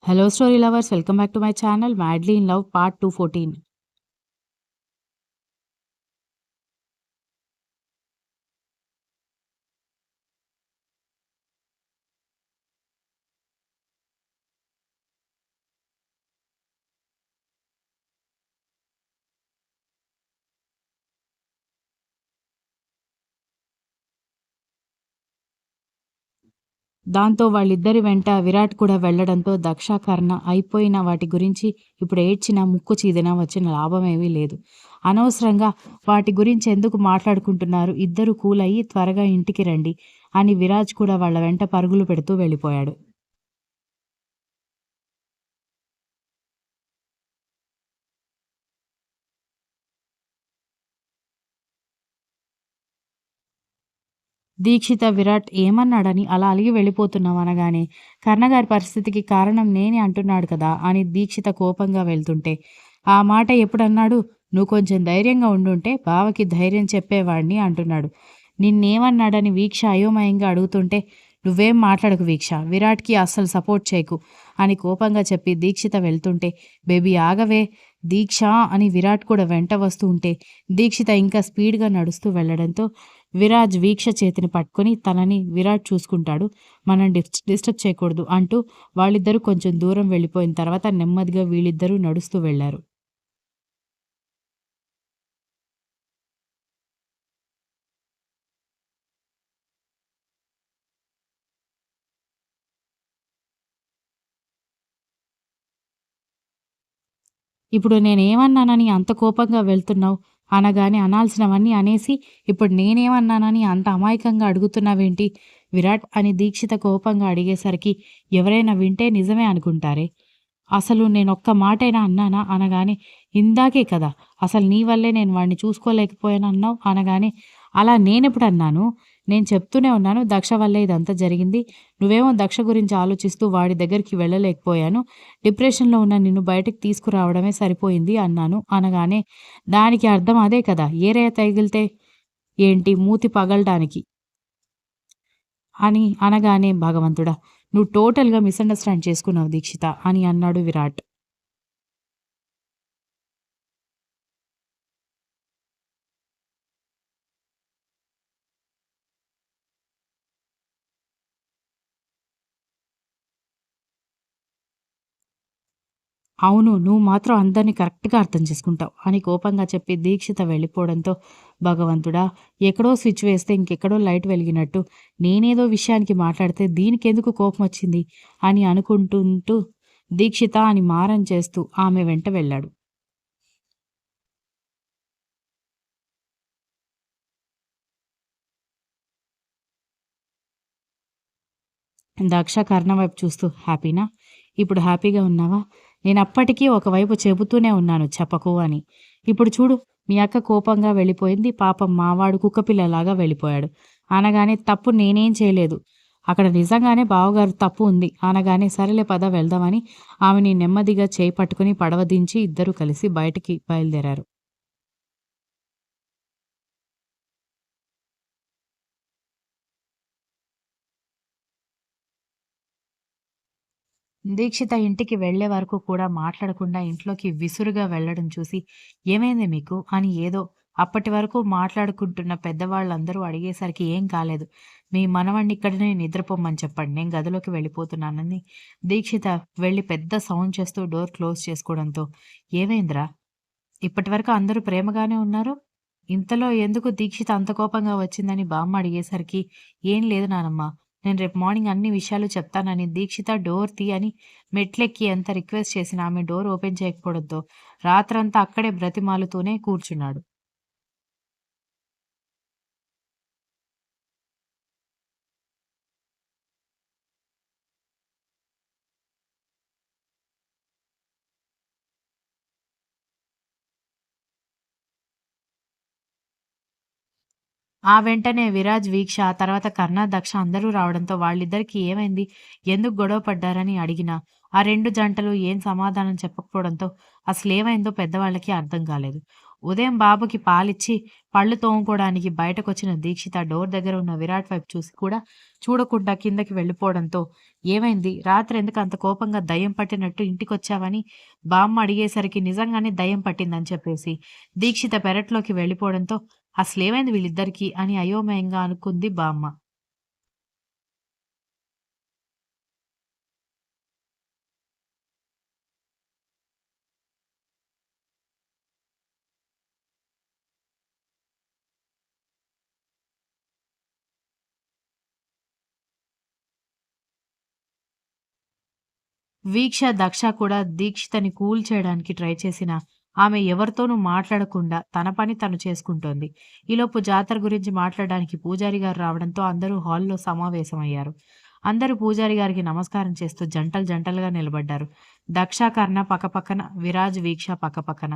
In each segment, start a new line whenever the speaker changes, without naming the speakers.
Hello, story lovers. Welcome back to my channel, Madly in Love, Part 214. దాంతో వాళ్ళిద్దరి వెంట విరాట్ కూడా వెళ్ళడంతో దక్ష, కర్ణ అయిపోయిన వాటి గురించి ఇప్పుడు ఏడ్చినా, ముక్కు చీదినా వచ్చిన లాభమేమీ లేదు. అనవసరంగా వాటి గురించి ఎందుకు మాట్లాడుకుంటున్నారు? ఇద్దరు కూల్ అయ్యి త్వరగా ఇంటికి రండి అని విరాజ్ కూడా వాళ్ళ వెంట పరుగులు పెడుతూ వెళ్ళిపోయాడు. దీక్షిత విరాట్ ఏమన్నాడని అలా అలిగి వెళ్ళిపోతున్నావు అనగానే, కర్ణగారి పరిస్థితికి కారణం నేనే అంటున్నాడు కదా అని దీక్షిత కోపంగా వెళ్తుంటే, ఆ మాట ఎప్పుడన్నాడు? నువ్వు కొంచెం ధైర్యంగా ఉండుంటే బావకి ధైర్యం చెప్పేవాడిని అంటున్నాడు. నిన్నేమన్నాడని వీక్ష అయోమయంగా అడుగుతుంటే, నువ్వేం మాట్లాడకు వీక్ష, విరాట్కి అస్సలు సపోర్ట్ చేయకు అని కోపంగా చెప్పి దీక్షిత వెళ్తుంటే, బేబీ ఆగవే దీక్ష అని విరాట్ కూడా వెంట వస్తూ ఉంటే, దీక్షిత ఇంకా స్పీడ్గా నడుస్తూ వెళ్లడంతో విరాజ్ వీక్ష చేతిని పట్టుకొని తనని విరాట్ చూసుకుంటాడు. మనం డిస్టర్బ్ చేయకూడదు అంటూ వాళ్ళిద్దరూ కొంచెం దూరం వెళ్ళిపోయిన తర్వాత నెమ్మదిగా వీళ్ళిద్దరూ నడుస్తూ వెళ్లారు. ఇప్పుడు నేనేమన్నానని అంత కోపంగా వెళ్తున్నావు? అనగానే అనాల్సినవన్నీ అనేసి ఇప్పుడు నేనేమన్నానని అంత అమాయకంగా అడుగుతున్నావేంటి? విరాట్ అని దీక్షిత కోపంగా అడిగేసరికి ఎవరైనా వింటే నిజమే అనుకుంటారే. అసలు నేనొక్క మాటైనా అన్నానా? అనగానే ఇందాకే కదా! అసలు నీ వల్లే నేను వాడిని చూసుకోలేకపోయానన్నావు అనగానే, అలా నేనెప్పుడన్నాను? నేను చెప్తూనే ఉన్నాను దక్ష వల్లే ఇదంతా జరిగింది. నువ్వేమో దక్ష గురించి ఆలోచిస్తూ వాడి దగ్గరికి వెళ్ళలేకపోయాను. డిప్రెషన్‌లో ఉన్న నిన్ను బయటికి తీసుకురావడమే సరిపోయింది అన్నాను. అనగానే, దానికి అర్థం అదే కదా! ఏరయ్య తగిలితే ఏంటి మూతి పగలడానికి అని అనగానే, భగవంతుడా! నువ్వు టోటల్‌గా మిస్‌అండర్‌స్టాండ్ చేసుకున్నావు దీక్షిత అని అన్నాడు విరాట్. అవును. నువ్వు మాత్రం అందరిని కరెక్ట్‌గా అర్థం చేసుకుంటావు అని కోపంగా చెప్పి దీక్షిత వెళ్ళిపోవడంతో, భగవంతుడా! ఎక్కడో స్విచ్ వేస్తే ఇంకెక్కడో లైట్ వెలిగినట్టు నేనేదో విషయానికి మాట్లాడితే దీనికెందుకు కోపమొచ్చింది అని అనుకుంటుంటూ దీక్షిత అని మారం చేస్తూ ఆమె వెంట వెళ్ళాడు. దక్ష కర్ణ వైపు చూస్తూ హ్యాపీనా? ఇప్పుడు హ్యాపీగా ఉన్నావా? నేనప్పటికీ ఒకవైపు చెబుతూనే ఉన్నాను చెప్పకు అని. ఇప్పుడు చూడు మీ అక్క కోపంగా వెళ్ళిపోయింది. పాపం మావాడు కుక్కపిల్లలాగా వెళ్ళిపోయాడు. అనగానే తప్పు నేనేం చేయలేదు. అక్కడ నిజంగానే బావగారు తప్పు ఉంది. అనగానే సరేలే పద వెళ్దామని ఆమెని నెమ్మదిగా చేయి పట్టుకుని పడవ దించి ఇద్దరూ కలిసి బయటికి బయలుదేరారు. దీక్షిత ఇంటికి వెళ్ళే వరకు కూడా మాట్లాడకుండా ఇంట్లోకి విసురుగా వెళ్ళడం చూసి, "ఏమైంది మీకు?" అని ఏదో అప్పటి వరకు మాట్లాడుకుంటున్న పెద్దవాళ్ళందరూ అడిగేసరికి, "ఏం కాలేదు. మీ మనవడిని ఇక్కడనే నిద్రపోమ్మని చెప్పండి. నేను గదిలోకి వెళ్ళిపోతున్నానని" దీక్షిత వెళ్ళి పెద్ద సౌండ్ చేస్తూ డోర్ క్లోజ్ చేసుకోవడంతో, "ఏమైందిరా? ఇప్పటివరకు అందరూ ప్రేమగానే ఉన్నారు. ఇంతలో ఎందుకు దీక్షిత అంత కోపంగా వచ్చిందని బామ్మ అడిగేసరికి, "ఏం లేదు నానమ్మ. నేను రేపు మార్నింగ్ అన్ని విషయాలు చెప్తానని" దీక్షిత డోర్ తీ అని మెట్లెక్కి ఎంత రిక్వెస్ట్ చేసినా ఆమె డోర్ ఓపెన్ చేయకపోవడంతో రాత్రంతా అక్కడే బ్రతిమాలుతూనే కూర్చున్నాడు. ఆ వెంటనే విరాజ్, వీక్ష, ఆ తర్వాత కర్ణ, దక్ష అందరూ రావడంతో వాళ్ళిద్దరికీ ఏమైంది? ఎందుకు గొడవ పడ్డారని అడిగినా, ఆ 2 జంటలు ఏం సమాధానం చెప్పకపోవడంతో అసలేమైందో పెద్దవాళ్ళకి అర్థం కాలేదు. ఉదయం బాబుకి పాలిచ్చి, పళ్ళు తోముకోడానికి బయటకొచ్చిన దీక్షిత డోర్ దగ్గర ఉన్న విరాట్ వైపు చూసి కూడా చూడకుండా కిందకి వెళ్ళిపోవడంతో, "ఏమైంది? రాత్రెందుకు అంత కోపంగా దయ్యం పట్టినట్టు ఇంటికొచ్చావని?" బామ్మ అడిగేసరికి నిజంగానే దయ్యం పట్టిందని చెప్పేసి, దీక్షిత పెరట్లోకి వెళ్ళిపోవడంతో, "అసలేమైంది వీళ్ళిద్దరికీ?" అని అయోమయంగా అనుకుంది బామ్మ. వీక్ష, దక్ష కూడా దీక్షితని కూల్ చేయడానికి ట్రై చేసినా, ఆమె ఎవరితోనూ మాట్లాడకుండా తన పని తను చేసుకుంటోంది. ఈలోపు జాతర గురించి మాట్లాడడానికి పూజారి గారు రావడంతో అందరూ హాల్‌లో సమావేశమయ్యారు. అందరూ పూజారి గారికి నమస్కారం చేస్తూ జంటలు జంటలుగా నిలబడ్డారు. దక్ష, కర్ణ పక్కపక్కన, విరాజ్, వీక్ష పక్కపక్కన.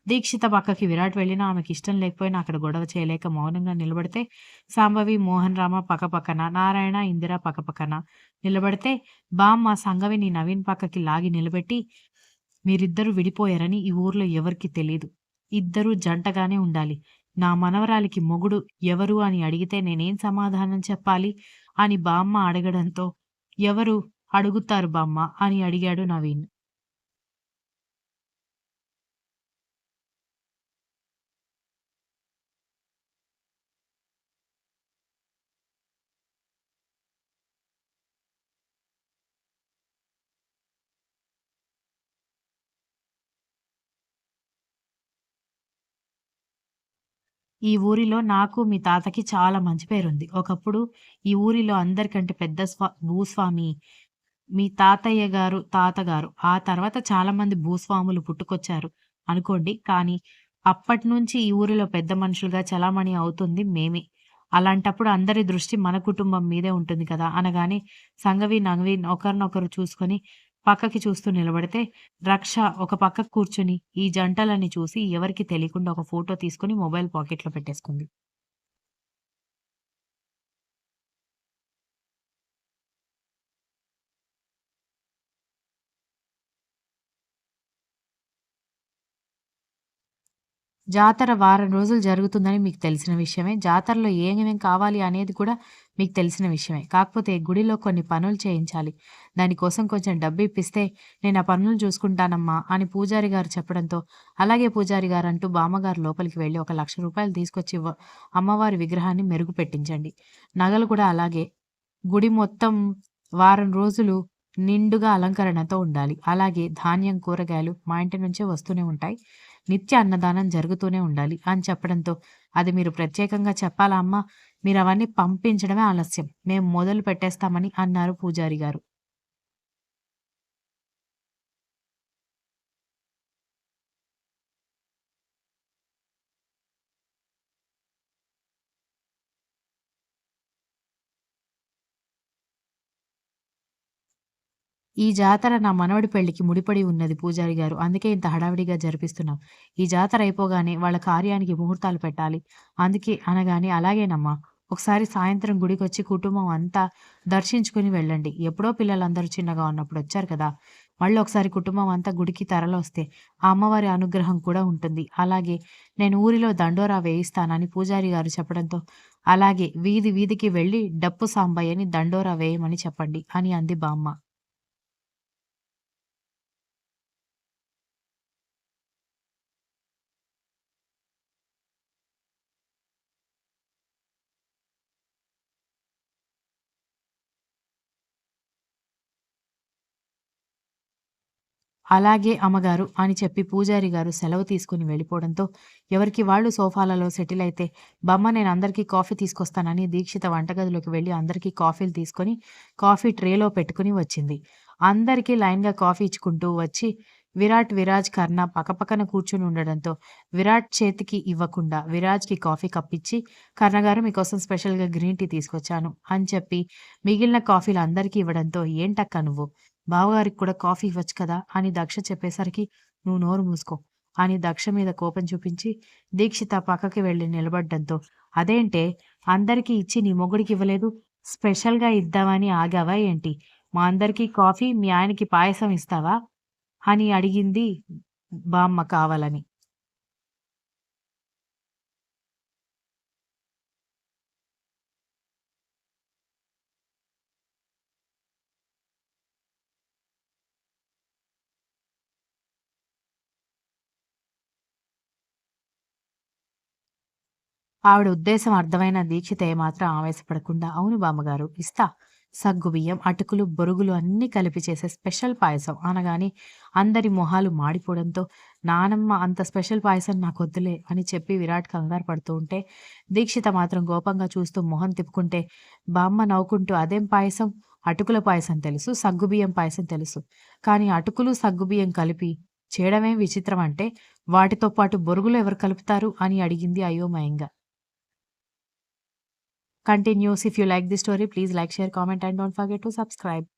దీక్షిత పక్కకి విరాట్ వెళ్ళినా ఆమెకిష్టం లేకపోయినా అక్కడ గొడవ చేయలేక మౌనంగా నిలబడితే, శాంభవి, మోహన్ రామ పక్కపక్కన, నారాయణ, ఇందిర పక్కపక్కన నిలబడితే, బామ్మ సంగవిని నవీన్ పక్కకి లాగి నిలబెట్టి, "మీరిద్దరూ విడిపోయారని ఈ ఊర్లో ఎవరికీ తెలీదు. ఇద్దరూ జంటగానే ఉండాలి. నా మనవరాలికి మొగుడు ఎవరు అని అడిగితే నేనేం సమాధానం చెప్పాలి?" అని బామ్మ అడగడంతో, "ఎవరు అడుగుతారు బామ్మ" అని అడిగాడు నవీన్. "ఈ ఊరిలో నాకు, మీ తాతకి చాలా మంచి పేరుంది. ఒకప్పుడు ఈ ఊరిలో అందరికంటే పెద్ద భూస్వామి మీ తాతయ్య గారు, తాతగారు. ఆ తర్వాత చాలామంది భూస్వాములు పుట్టుకొచ్చారు అనుకోండి. కానీ అప్పట్నుంచి ఈ ఊరిలో పెద్ద మనుషులుగా చలామణి అవుతుంది మేమే. అలాంటప్పుడు అందరి దృష్టి మన కుటుంబం మీదే ఉంటుంది కదా!" అనగానే సంగవి, నవీన్ ఒకరినొకరు చూసుకొని పక్కకి చూస్తూ నిలబడితే, రక్ష ఒక పక్కకు కూర్చొని ఈ జంటలని చూసి ఎవరికీ తెలియకుండా ఒక ఫోటో తీసుకొని మొబైల్ పాకెట్‌లో పెట్టేసుకుంది. జాతర వారం రోజులు జరుగుతుందని మీకు తెలిసిన విషయమే. జాతరలో ఏమేం కావాలి అనేది కూడా మీకు తెలిసిన విషయమే. కాకపోతే గుడిలో కొన్ని పనులు చేయించాలి. దానికోసం కొంచెం డబ్బిప్పిస్తే నేను ఆ పనులు చూసుకుంటానమ్మా అని పూజారి గారు చెప్పడంతో, అలాగే పూజారి గారు అంటూ బామ్మగారు లోపలికి వెళ్లి ఒక ₹1,00,000 తీసుకొచ్చి అమ్మవారి విగ్రహాన్ని మెరుగు పెట్టించండి. నగలు కూడా అలాగే. గుడి మొత్తం వారం రోజులు నిండుగా అలంకరణతో ఉండాలి. అలాగే ధాన్యం, కూరగాయలు మా ఇంటి నుంచే వస్తూనే ఉంటాయి. నిత్య అన్నదానం జరుగుతూనే ఉండాలి అని చెప్పడంతో, "అది మీరు ప్రత్యేకంగా చెప్పాలా అమ్మా? మీరవన్నీ పంపించడమే ఆలస్యం. మేము మొదలు పెట్టేస్తామని" అన్నారు పూజారి గారు. "ఈ జాతర నా మనవడి పెళ్ళికి ముడిపడి ఉన్నది పూజారి గారు. అందుకే ఇంత హడావిడిగా జరిపిస్తున్నాం. ఈ జాతర అయిపోగానే వాళ్ళ కార్యానికి ముహూర్తాలు పెట్టాలి. అందుకే" అనగానే, "అలాగేనమ్మా. ఒకసారి సాయంత్రం గుడికొచ్చి కుటుంబం అంతా దర్శించుకుని వెళ్ళండి. ఎప్పుడో పిల్లలందరూ చిన్నగా ఉన్నప్పుడు వచ్చారు కదా! మళ్ళొకసారి కుటుంబం అంతా గుడికి తరలొస్తే ఆ అమ్మవారి అనుగ్రహం కూడా ఉంటుంది. అలాగే నేను ఊరిలో దండోరా వేయిస్తానని" పూజారి గారు చెప్పడంతో, "అలాగే వీధి వీధికి వెళ్లి డప్పు సాంబయ్యని దండోరా వేయమని చెప్పండి" అని అంది బామ్మ. "అలాగే అమ్మగారు" అని చెప్పి పూజారి గారు సెలవు తీసుకొని వెళ్ళిపోవడంతో, ఎవరికి వాళ్ళు సోఫాలలో సెటిలయితే, "బామ్మ నేనందరికీ కాఫీ తీసుకొస్తానని" దీక్షిత వంటగదిలోకి వెళ్లి అందరికీ కాఫీలు తీసుకొని, కాఫీ ట్రేలో పెట్టుకొని వచ్చింది. అందరికీ లైన్‌గా కాఫీ ఇచ్చుకుంటూ వచ్చి, విరాట్, విరాజ్, కర్ణ పక్కపక్కన కూర్చొని ఉండడంతో, విరాట్ చేతికి ఇవ్వకుండా విరాజ్‌కి కాఫీ కప్పిచ్చి, "కర్ణగారు మీకోసం స్పెషల్‌గా గ్రీన్ టీ తీసుకొచ్చాను" అని చెప్పి మిగిలిన కాఫీలు అందరికీ ఇవ్వడంతో, "ఏంటక్కా నువ్వు? బావగారికి కూడా కాఫీ ఇవ్వచ్చు కదా!" అని దక్ష చెప్పేసరికి, "నువ్వు నోరు మూసుకో" అని దక్ష మీద కోపం చూపించి, దీక్షిత పక్కకి వెళ్లి నిలబడ్డంతో, "అదేంటే అందరికీ ఇచ్చి నీ మొగుడికివ్వలేదు? స్పెషల్‌గా ఇద్దామని ఆగావా ఏంటి? మా అందరికీ కాఫీ, మీ ఆయనకి పాయసం ఇస్తావా?" అని అడిగింది బామ్మ కావాలని. ఆవిడ ఉద్దేశం అర్థమైన దీక్షిత ఏమాత్రం ఆవేశపడకుండా, "అవును బామ్మగారు ఇస్తా. సగ్గుబియ్యం, అటుకులు, బొరుగులు అన్నీ కలిపి చేసే స్పెషల్ పాయసం" అనగానే అందరి మొహాలు మాడిపోవడంతో, "నానమ్మ అంత స్పెషల్ పాయసం నాకొద్దులే" అని చెప్పి విరాట్ కంగారు పడుతూ ఉంటే, దీక్షిత మాత్రం కోపంగా చూస్తూ మొహం తిప్పుకుంటే, బామ్మ నవ్వుకుంటూ, "అదేం పాయసం? అటుకుల పాయసం తెలుసు, సగ్గుబియ్యం పాయసం తెలుసు. కానీ అటుకులు, సగ్గుబియ్యం కలిపి చేయడమేం విచిత్రం అంటే, వాటితో పాటు బొరుగులు ఎవరు కలుపుతారు?" అని అడిగింది అయోమయంగా. Continues. If you like this story, please like, share, comment, and don't forget to subscribe.